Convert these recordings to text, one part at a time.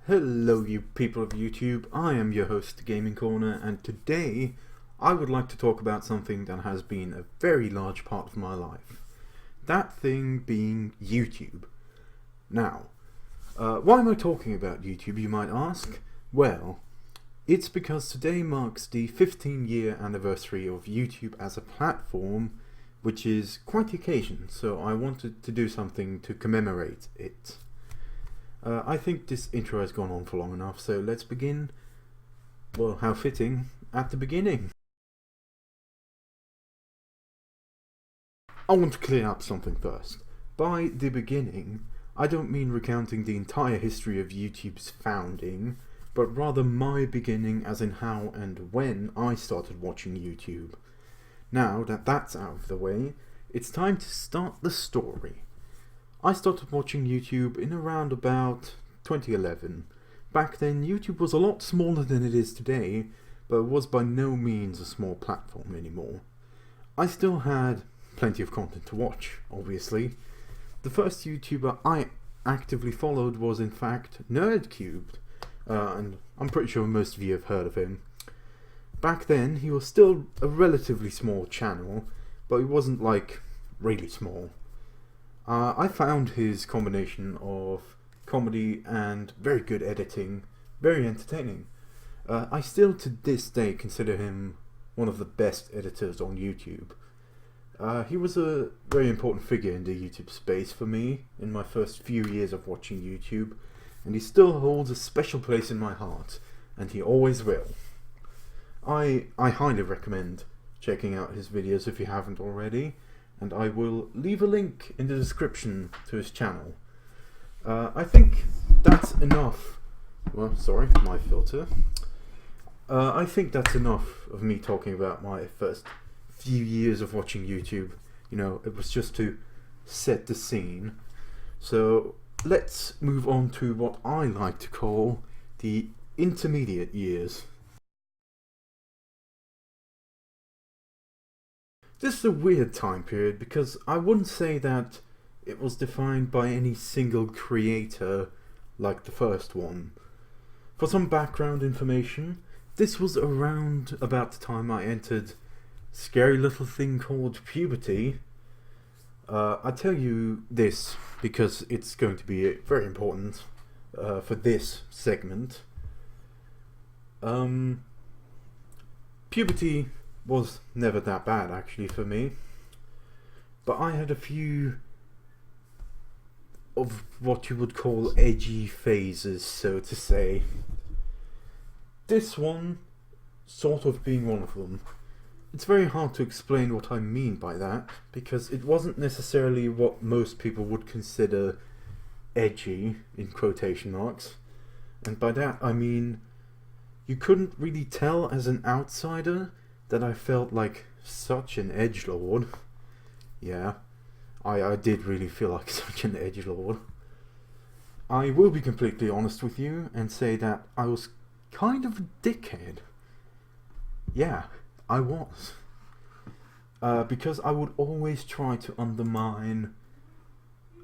Hello you people of YouTube, I am your host Gaming Corner, and today I would like to talk about something that has been a very large part of my life. That thing being YouTube. Now, why am I talking about YouTube, you might ask? Well, it's because today marks the 15-year anniversary of YouTube as a platform, which is quite the occasion, so I wanted to do something to commemorate it. I think this intro has gone on for long enough, so let's begin, well, how fitting, at the beginning. I want to clear up something first. By the beginning, I don't mean recounting the entire history of YouTube's founding, but rather my beginning as in how and when I started watching YouTube. Now that that's out of the way, it's time to start the story. I started watching YouTube in around about 2011. Back then, YouTube was a lot smaller than it is today, but it was by no means a small platform anymore. I still had plenty of content to watch, obviously. The first YouTuber I actively followed was in fact Nerdcubed, and I'm pretty sure most of you have heard of him. Back then, he was still a relatively small channel, but he wasn't like really small. I found his combination of comedy and very good editing very entertaining. I still to this day consider him one of the best editors on YouTube. He was a very important figure in the YouTube space for me in my first few years of watching YouTube, and he still holds a special place in my heart, and he always will. I highly recommend checking out his videos if you haven't already, and I will leave a link in the description to his channel. I think that's enough. Well, sorry, my filter. I think that's enough of me talking about my first few years of watching YouTube. You know, it was just to set the scene. So let's move on to what I like to call the intermediate years. This is a weird time period because I wouldn't say that it was defined by any single creator like the first one. For some background information, this was around about the time I entered a scary little thing called puberty. I tell you this because it's going to be very important for this segment. Puberty was never that bad actually for me, but I had a few of what you would call edgy phases, so to say. This one sort of being one of them. It's very hard to explain what I mean by that, because it wasn't necessarily what most people would consider edgy, in quotation marks, and by that I mean you couldn't really tell as an outsider that I felt like such an edgelord. Yeah, I did really feel like such an edgelord. I will be completely honest with you and say that I was kind of a dickhead. Yeah, I was. Because I would always try to undermine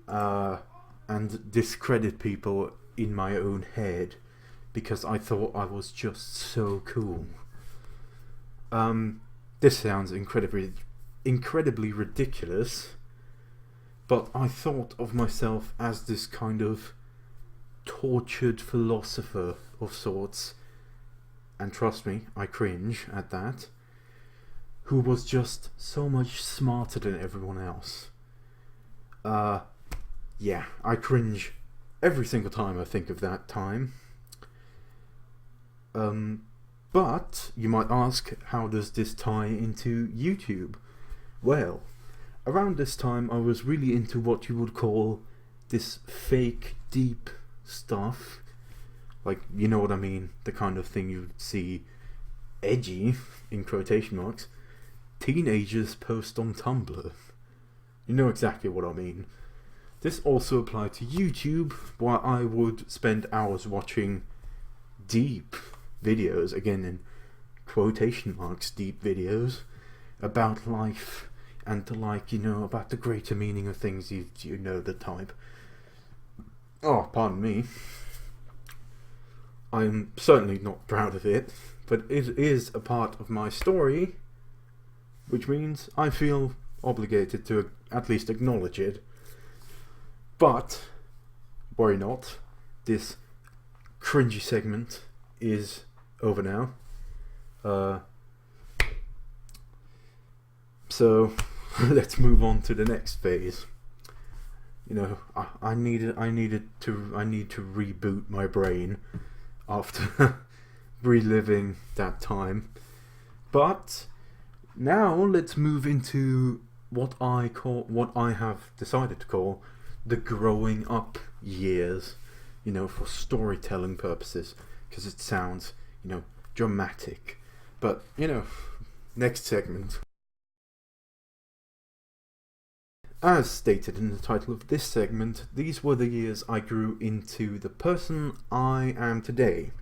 and discredit people in my own head because I thought I was just so cool. This sounds incredibly ridiculous, but I thought of myself as this kind of tortured philosopher of sorts, and trust me, I cringe at that, who was just so much smarter than everyone else. Yeah, I cringe every single time I think of that time. But you might ask, how does this tie into YouTube? Well, around this time I was really into what you would call this fake deep stuff. Like, you know what I mean, the kind of thing you'd see edgy, in quotation marks, teenagers post on Tumblr. You know exactly what I mean. This also applied to YouTube, where I would spend hours watching deep videos, again in quotation marks, deep videos about life and like, you know, about the greater meaning of things, you know the type. Oh, pardon me. I'm certainly not proud of it, but it is a part of my story, which means I feel obligated to at least acknowledge it. But, worry not, this cringy segment is over now. So let's move on to the next phase. You know, I need to reboot my brain after reliving that time. But now let's move into what I have decided to call the growing up years, you know, for storytelling purposes, because it sounds, you know, dramatic. But, you know, next segment. As stated in the title of this segment, these were the years I grew into the person I am today,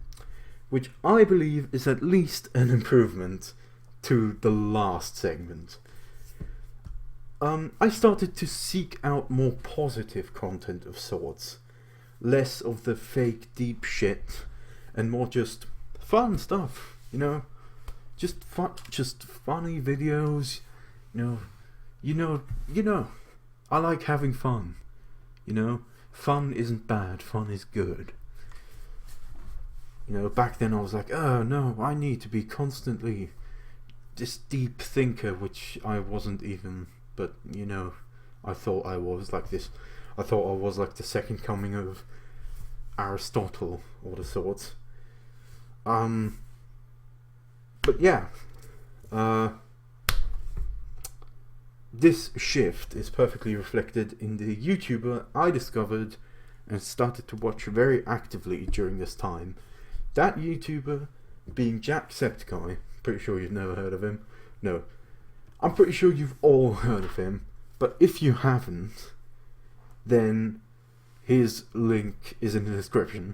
which I believe is at least an improvement to the last segment. I started to seek out more positive content of sorts, less of the fake deep shit, and more just fun stuff, you know, just funny videos, you know. I like having fun, you know. Fun isn't bad, fun is good. You know, back then I was like, oh no, I need to be constantly this deep thinker, which I wasn't even, but you know, I thought I was like this. I thought I was like the second coming of Aristotle or the sorts. But yeah, this shift is perfectly reflected in the YouTuber I discovered and started to watch very actively during this time. That YouTuber being Jacksepticeye. Pretty sure you've never heard of him. No. I'm pretty sure you've all heard of him. But if you haven't, then his link is in the description.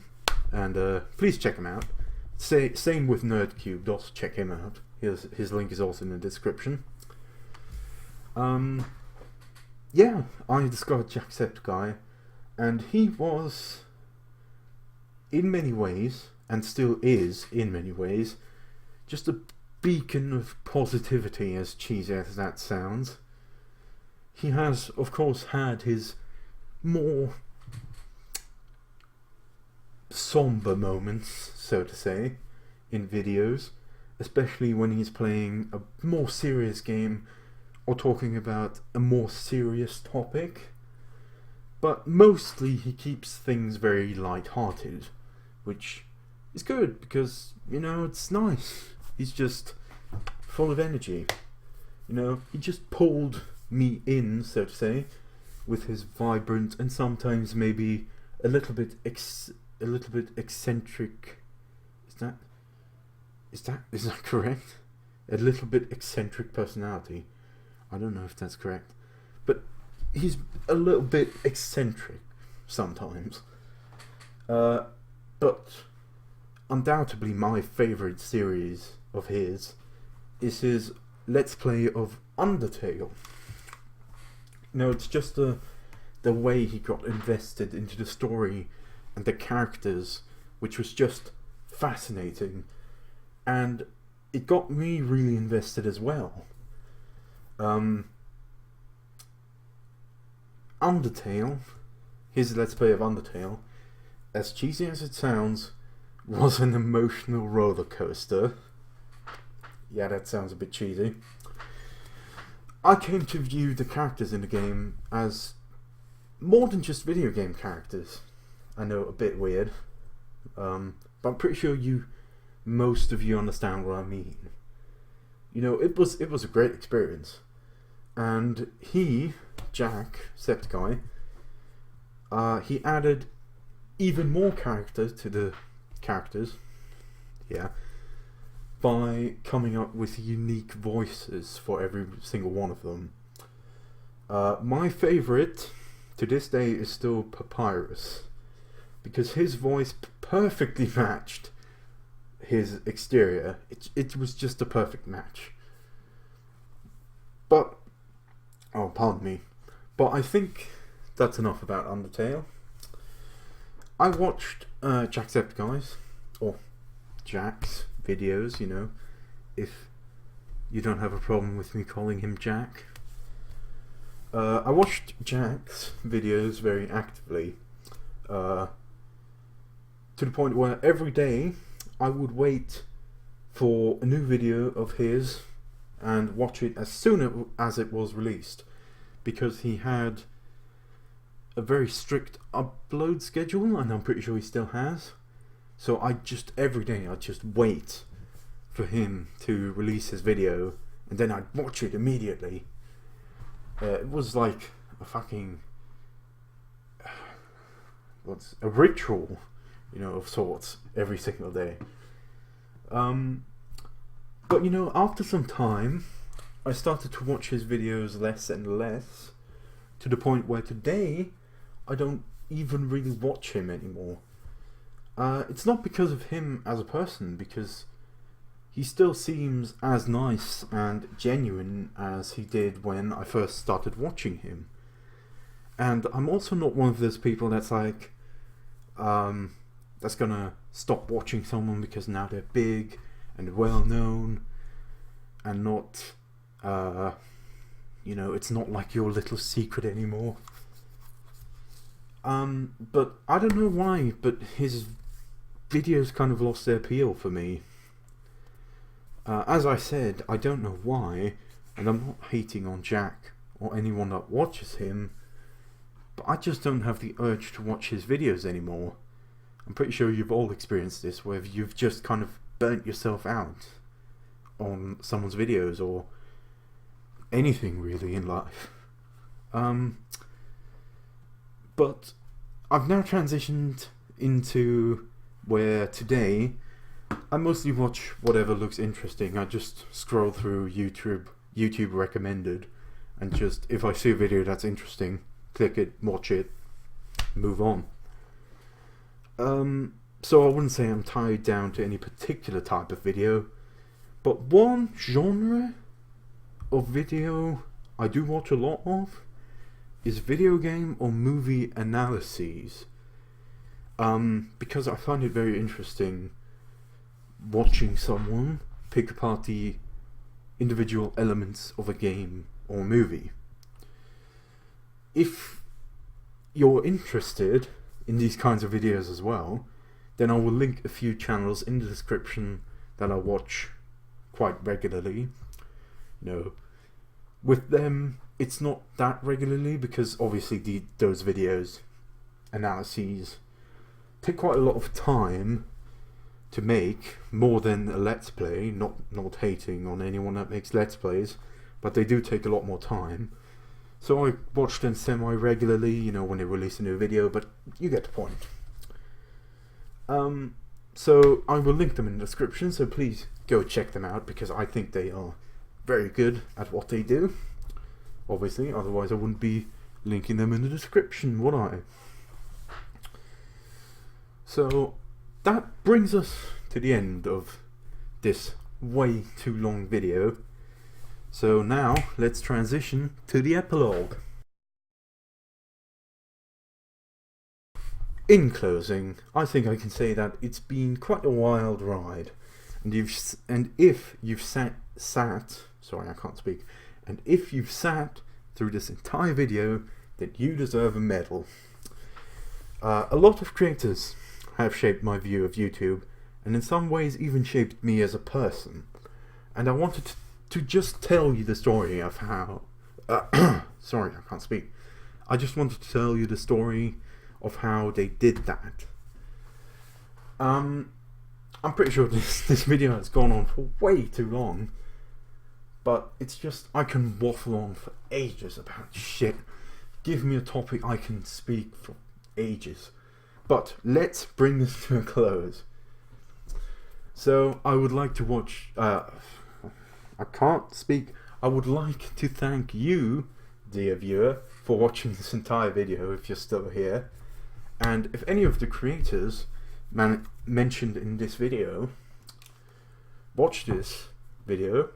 And please check him out. Same with NerdCubed, also check him out. His link is also in the description. Yeah, I discovered Jacksepticeye, and he was, in many ways, and still is in many ways, just a beacon of positivity, as cheesy as that sounds. He has, of course, had his more somber moments, so to say, in videos, especially when he's playing a more serious game or talking about a more serious topic. But mostly he keeps things very light-hearted, which is good because, you know, it's nice. He's just full of energy. You know, he just pulled me in, so to say, with his vibrant and sometimes maybe a little bit eccentric. Is that correct? A little bit eccentric personality. I don't know if that's correct, but he's a little bit eccentric sometimes. But undoubtedly my favourite series of his is his Let's Play of Undertale. You know, it's just the way he got invested into the story and the characters, which was just fascinating, and it got me really invested as well. Undertale, his Let's Play of Undertale, as cheesy as it sounds, was an emotional roller coaster. Yeah, that sounds a bit cheesy. I came to view the characters in the game as more than just video game characters. I know, a bit weird, but I'm pretty sure most of you understand what I mean. You know, it was a great experience. And Jacksepticeye, he added even more character to the characters, yeah, by coming up with unique voices for every single one of them. My favourite to this day is still Papyrus, because his voice perfectly matched his exterior. It was just a perfect match. But, oh, pardon me, but I think that's enough about Undertale. I watched Jacksepticeye's, or Jack's videos, you know, if you don't have a problem with me calling him Jack. I watched Jack's videos very actively, to the point where every day I would wait for a new video of his and watch it as soon as it was released, because he had a very strict upload schedule, and I'm pretty sure he still has. So every day I'd just wait for him to release his video, and then I'd watch it immediately. It was like a fucking a ritual, you know, of sorts, every single day. But you know, after some time, I started to watch his videos less and less, to the point where today I don't even really watch him anymore. It's not because of him as a person, because he still seems as nice and genuine as he did when I first started watching him. And I'm also not one of those people that's like, that's gonna stop watching someone because now they're big and well known, and not, you know, it's not like your little secret anymore. But I don't know why, but his videos kind of lost their appeal for me. As I said, I don't know why, and I'm not hating on Jack or anyone that watches him, but I just don't have the urge to watch his videos anymore. I'm pretty sure you've all experienced this, where you've just kind of burnt yourself out on someone's videos, or anything really in life. But I've now transitioned into where today I mostly watch whatever looks interesting. I just scroll through YouTube recommended, and just, if I see a video that's interesting, click it, watch it, move on. So I wouldn't say I'm tied down to any particular type of video, but one genre of video I do watch a lot of is video game or movie analyses, because I find it very interesting watching someone pick apart the individual elements of a game or movie. If you're interested in these kinds of videos as well, then I will link a few channels in the description that I watch quite regularly. You know, with them it's not that regularly, because obviously those videos, analyses, take quite a lot of time to make, more than a let's play. Not hating on anyone that makes let's plays, but they do take a lot more time. So I watch them semi-regularly, you know, when they release a new video, but you get the point. So I will link them in the description, so please go check them out, because I think they are very good at what they do. Obviously, otherwise I wouldn't be linking them in the description, would I? So that brings us to the end of this way too long video. So now let's transition to the epilogue. In closing, I think I can say that it's been quite a wild ride, and if you've sat through this entire video, then you deserve a medal. A lot of creators have shaped my view of YouTube, and in some ways even shaped me as a person. And I wanted to just tell you the story of how... sorry, I can't speak. I just wanted to tell you the story of how they did that. I'm pretty sure this video has gone on for way too long, but it's just, I can waffle on for ages about shit. Give me a topic, I can speak for ages. But let's bring this to a close. So I would like to watch... I can't speak. I would like to thank you, dear viewer, for watching this entire video, if you're still here. And if any of the creators mentioned in this video watch this video,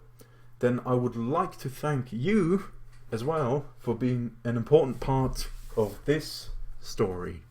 then I would like to thank you as well for being an important part of this story.